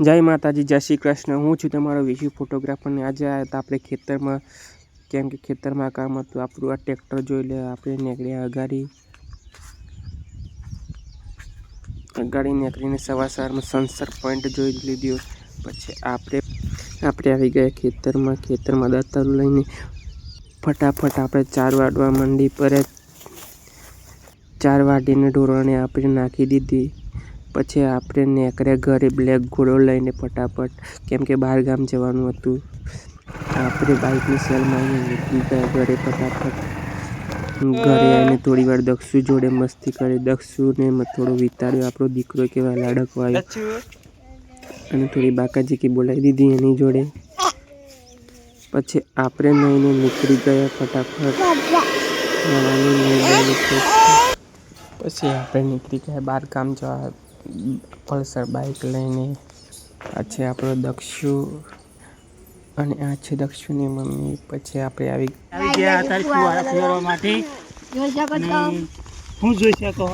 જય માતાજી, જય શ્રી કૃષ્ણ। હું છું તમારો વિશુ ફોટોગ્રાફર ને આજે આવ્યા હતા આપણે ખેતરમાં, કેમ કે ખેતરમાં કામ હતું આપણું। આ ટ્રેક્ટર જોઈ લે, આપણે નીકળ્યા અગાડી નીકળીને સવારમાં સનસેટ પોઈન્ટ જોઈ લીધો। પછી આપણે આવી ગયા ખેતરમાં દાતરું લઈને ફટાફટ આપણે 4 વાડવા મંડી પર 4 વાડીને ઢોરોને આપણે નાખી દીધી। પછી આપણે નીકળ્યા ઘરે બ્લેક ઘોડો લઈને ફટાફટ, કેમ કે બહાર ગામ જવાનું હતું। આપણે બાઇકની સેલ મારીને નીકળી ગયા ઘરે ફટાફટ। ઘરે આવીને થોડી વાર દક્ષુ જોડે મસ્તી કરી, દક્ષુને થોડો વિતાડ્યો। આપણો દીકરો કેવા લાડકવાયો, અને થોડી બાકાજીકી બોલાવી દીધી એની જોડે। પછી આપણે નહીને નીકળી ગયા ફટાફટ। પછી આપણે નીકળી ગયા બહાર ગામ જવા, પલ્સર બાઇક લઈને। આ છે આપણો દક્ષુ અને આ છે દક્ષુની મમ્મી। પછી આપણે આવી ગયા તારી ફુવારા ફેરવા માટે। હું જોઈ શકો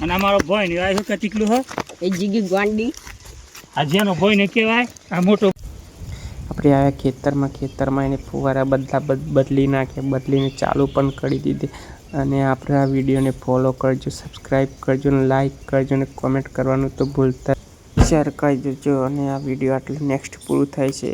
અને અમારો ભાઈ ને આવ્યો કે તીકલું હો એ જીગી ગાંડી, આ જેનો ભાઈ ને કહેવાય આ મોટો। આપણે આવ્યા ખેતરમાં એને ફુવારા બદલી નાખ્યા, બદલીને ચાલુ પણ કરી દીધી। અને આપણે આ વિડીયોને ફોલો કરજો, સબસ્ક્રાઈબ કરજો, અને લાઈક કરજો, અને કોમેન્ટ કરવાનું તો ભૂલતા શેર કરી દેજો। અને આ વિડીયો આટલું નેક્સ્ટ પૂરું થાય છે।